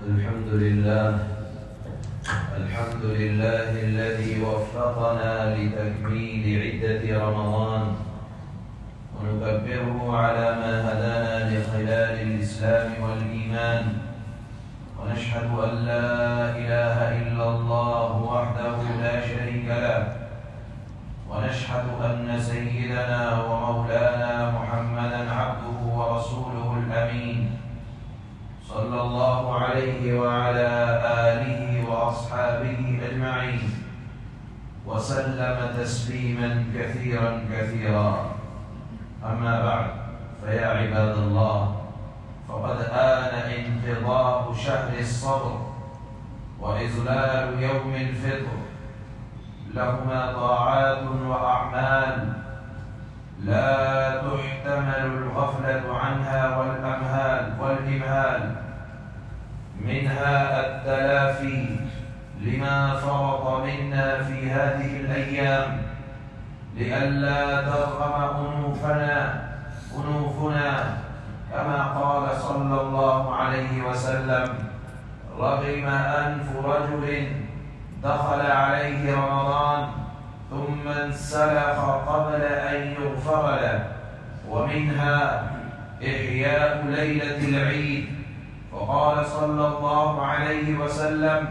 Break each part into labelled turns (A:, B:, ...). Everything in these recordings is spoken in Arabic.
A: الحمد لله الحمد لله الذي وفقنا لتكميل عدة رمضان، ونكبره على ما هدانا لخلال الإسلام والإيمان، ونشهد أن لا إله إلا الله وحده لا شريك له، ونشهد أن سيدنا ومولانا محمدًا عبده ورسوله الأمين، صلى الله عليه وعلى آله وأصحابه أجمعين، وسلم تسليما كثيرا كثيرا. أما بعد، فيا عباد الله، فقد آن انقضاء شهر الصبر وإذلال يوم الفطر، لهما طاعات وأعمال لا تحتمل الغفلة عنها والإمهال، منها التلافي لما فرط منا في هذه الأيام، لئلا ترغم أنوفنا كما قال صلى الله عليه وسلم: رغم أنف رجل دخل عليه رمضان ثم انسلخ قبل أن يغفر له. ومنها إحياء ليلة العيد، فقال صلى الله عليه وسلم: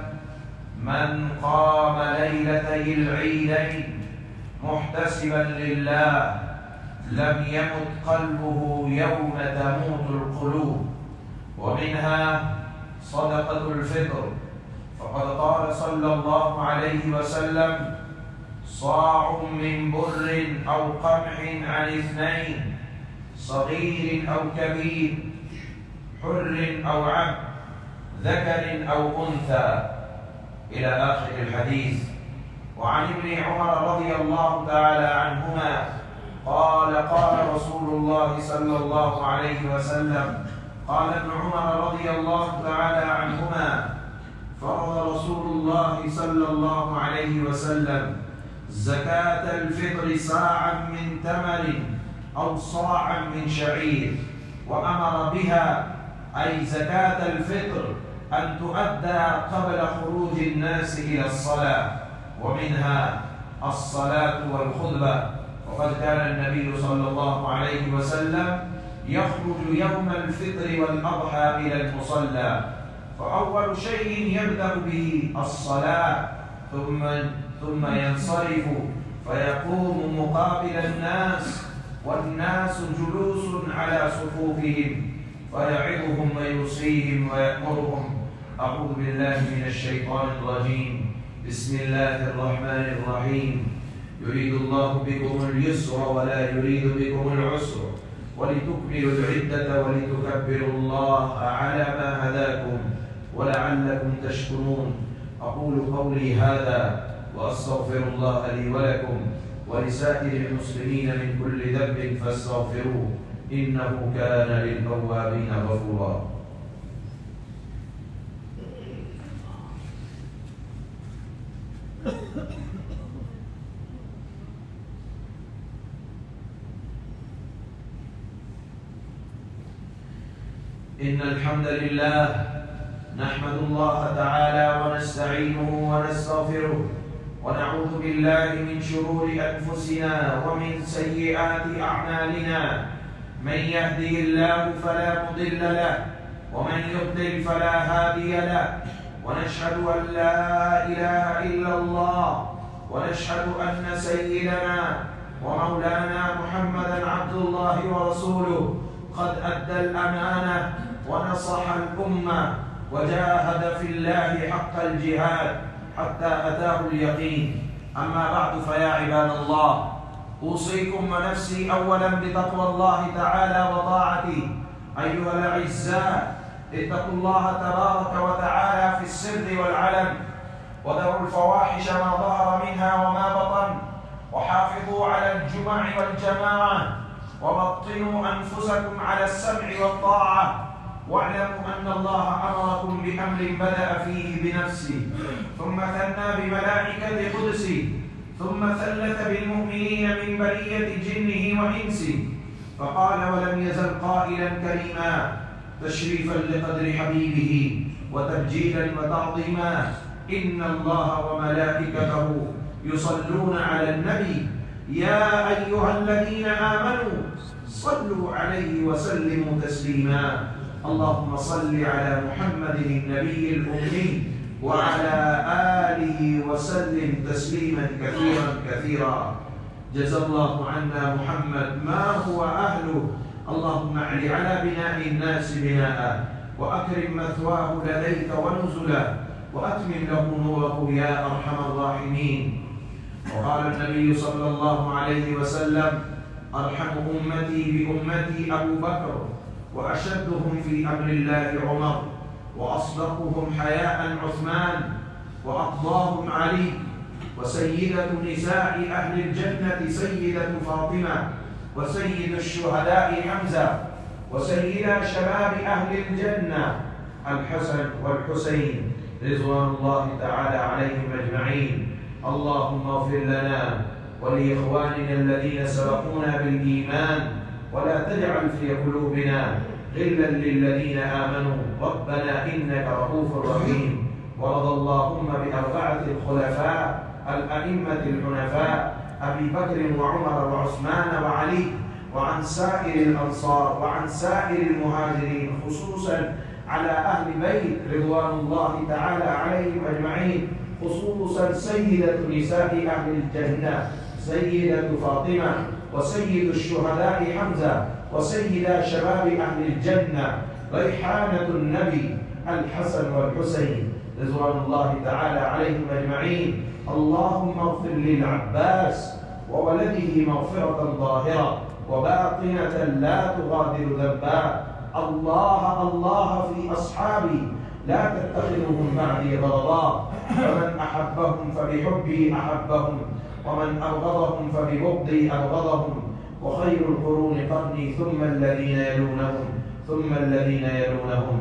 A: من قام ليلتي العيدين محتسبا لله لم يمت قلبه يوم تموت القلوب. ومنها صدقة الفطر، فقد قال صلى الله عليه وسلم: صاع من بر أو قمح عن اثنين، صغير أو كبير، حر أو عبد، ذكر أو أنثى، إلى آخر الحديث. وعن ابن عمر رضي الله تعالى عنهما قال: قال رسول الله صلى الله عليه وسلم: قال ابن عمر رضي الله تعالى عنهما: فرض رسول الله صلى الله عليه وسلم زكاة الفطر صاعا من تمر أو صاعا من شعير، وأمر بها، أي زكاة الفطر، أن تؤدى قبل خروج الناس إلى الصلاة، ومنها الصلاة والخطبة. وقد كان النبي صلى الله عليه وسلم يخرج يوم الفطر والأضحى إلى المصلى، فأول شيء يبدأ به الصلاة، ثم ينصرف فيقوم مقابل الناس، والناس جلوس على صفوفهم، فيعظهم ويوصيهم ويأمرهم. أعوذ بالله من الشيطان الرجيم. بسم الله الرحمن الرحيم. يريد الله بكم اليسر ولا يريد بكم العسر، ولتكملوا العدة ولتكبروا الله على ما هداكم ولعلكم تشكرون. أقول قولي هذا وأستغفر الله لي ولكم ولسائر المسلمين من كل ذنب فاستغفروه، إنه كان للأوابين غفورا. إن الحمد لله نحمد الله تعالى ونستعينه ونستغفره، ونعوذ بالله من شرور أنفسنا ومن سيئات أعمالنا. من يهده الله فلا مضل له، ومن يضلل فلا هادي له، ونشهد أن لا إله إلا الله، ونشهد أن سيدنا ومولانا محمدًا عبد الله ورسوله قد أدى الأمانة ونصح الأمة وجاهد في الله حق الجهاد حتى أتاه اليقين. أما بعد، فيا عباد الله، أوصيكم ونفسي أولا بتقوى الله تعالى وطاعته. أيها الأعزاء، اتقوا الله تبارك وتعالى في السر والعلن، وذروا الفواحش ما ظهر منها وما بطن، وحافظوا على الجمع والجماعة، وبطنوا أنفسكم على السمع والطاعة، واعلموا أن الله أمركم بأمر بدأ فيه بنفسه، ثم ثنى بملائكة قدسه، ثم ثلث بالمؤمنين من برية جنه وإنسه، فقال: ولم يزل قائلا كريما: تشريفا لقدر حبيبه وتبجيلا وتعظيما. إن الله وملائكته يصلون على النبي يا أيها الذين آمنوا صلوا عليه وسلموا تسليما. اللهم صل على محمد النبي الأمي وعلى آله وسلم تسليما كثيرا كثيرا. جزا الله عنا محمد ما هو أهله. اللهم اعل على بناء الناس بناء وأكرم مثواه لديك ونزلا وأتمم له نوره يا أرحم الراحمين. وقال النبي صلى الله عليه وسلم أرحم أمتي بأمتي أبو بكر وأشدهم في أمر الله عمر وأصدقهم حياء عثمان وأقضاهم علي وسيدة نساء أهل الجنة سيدة فاطمة وسيد الشهداء حمزة وسيدا شباب أهل الجنة الحسن والحسين رضوان الله تعالى عليهم أجمعين. اللهم اغفر لنا ولإخواننا الذين سبقونا بالإيمان ولا تجعل في قلوبنا غلا للذين آمنوا ربنا إنك رؤوف رحيم. ورضى اللهم بأربعة الخلفاء الأئمة الحنفاء أبي بكر وعمر وعثمان وعلي وعن سائر الأنصار وعن سائر المهاجرين خصوصا على أهل بيت رضوان الله تعالى عليهم أجمعين، خصوصا سيدة نساء أهل الجنة سيدة فاطمة وسيد الشهداء حمزة وسيدا شباب أهل الجنة ريحانة النبي الحسن والحسين رضوان الله تعالى عليهم أجمعين. اللهم اغفر للعباس وولده مغفرة ظاهرة وباطنة لا تغادر ذنبا. الله في أصحابي لا تتخذهم بعدي غرضا، فمن أحبهم فبحبي أحبهم ومن أبغضهم فببغضي أبغضهم، وخير القرون قرني ثم الذين يلونهم ثم الذين يلونهم.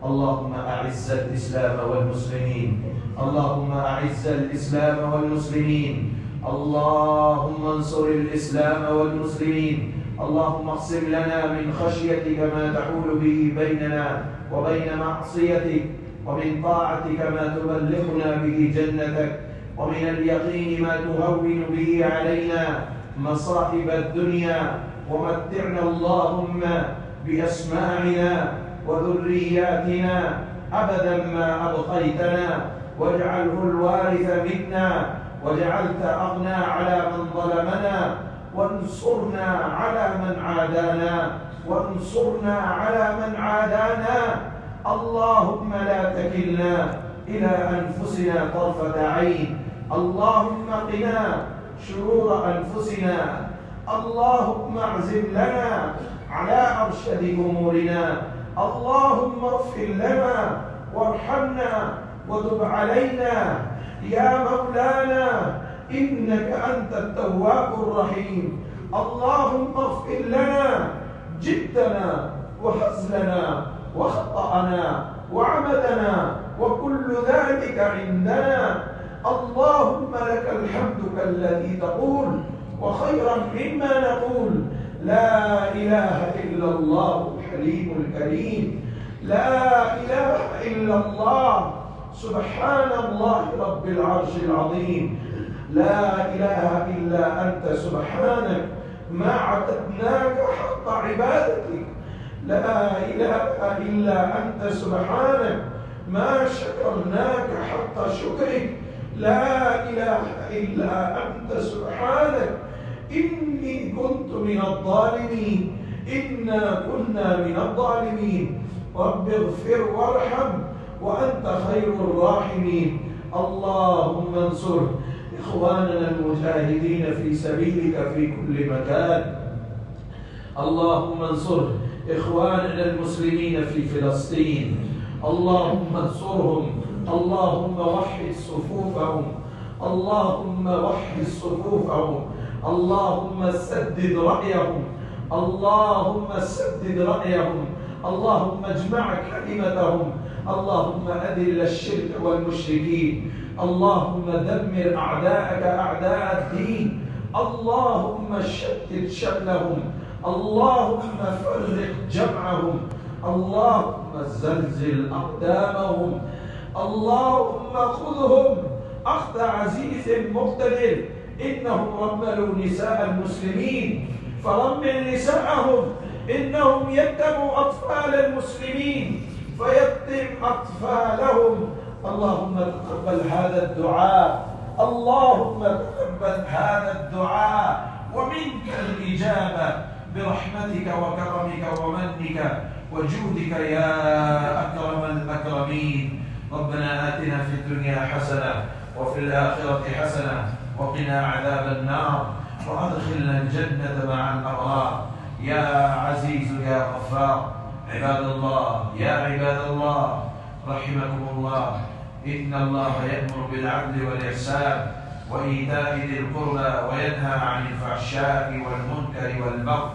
A: اللهم أعز الإسلام والمسلمين، اللهم أعز الإسلام والمسلمين، اللهم انصر الإسلام والمسلمين. اللهم اقسم لنا من خشيتك ما تحول به بيننا وبين معصيتك، ومن طاعتك ما تبلغنا به جنتك، ومن اليقين ما تهون به علينا مصائب الدنيا. ومتعنا اللهم بأسماعنا وذرياتنا أبدا ما أبقيتنا، واجعله الوارث منا، وجعلت أغنى على من ظلمنا، وانصرنا على من عادانا، وانصرنا على من عادانا. اللهم لا تكلنا إلى أنفسنا طرفة عين، اللهم قنا شرور أنفسنا، اللهم اعزم لنا على أرشد أمورنا، اللهم اغفر لنا وارحمنا وتب علينا يا مولانا إنك أنت التواب الرحيم. اللهم اغفر لنا جدنا وهزلنا وخطأنا وعمدنا وكل ذلك عندنا. اللهم لك الحمد كالذي تقول وخيرا مما نقول. لا إله إلا الله الحليم الكريم، لا إله إلا الله سبحان الله رب العرش العظيم. لا إله إلا أنت سبحانك ما عبدناك حق عبادتك، لا إله إلا أنت سبحانك ما شكرناك حق شكرك، لا إله إلا أنت سبحانك إني كنت من الظالمين، إنا كنا من الظالمين. رب اغفر وارحم وأنت خير الراحمين. اللهم انصر إخواننا المجاهدين في سبيلك في كل مكان، اللهم انصر إخواننا المسلمين في فلسطين، اللهم انصرهم، اللهم وحد صفوفهم، اللهم وحد صفوفهم، اللهم سدد رأيهم، اللهم سدد رأيهم، اللهم اجمع كلمتهم، اللهم أذل الشرك والمشركين، اللهم دمر أعداءك أعداء الدين، اللهم شتت شملهم، اللهم فرق جمعهم، اللهم زلزل أقدامهم، اللهم خذهم أخذ عزيز مقتدر. إنهم رملوا نساء المسلمين فرمل نساءهم، إنهم يتموا أطفال المسلمين فيتم أطفالهم. اللهم تقبل هذا الدعاء، اللهم تقبل هذا الدعاء، ومنك الإجابة برحمتك وكرمك ومنك وجودك يا أكرم الأكرمين. ربنا آتنا في الدنيا حسنة وفي الآخرة حسنة وقنا عذاب النار، وأدخلنا الجنة مع الأبرار يا عزيز يا غفار. عباد الله، يا عباد الله رحمكم الله، إن الله يأمر بالعدل والإحسان وإيتاء ذي القربى وينهى عن الفحشاء والمنكر والبغي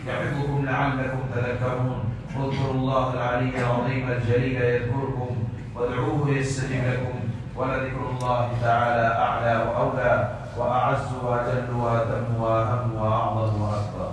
A: يعظكم لعلكم تذكرون. اذكروا الله العلي العظيم الجليل يذكركم وادعوه يستجب لكم، ولذكر الله تعالى أعلى وأولى وأعز وأجل وأتم وأهم وأعظم وأكبر.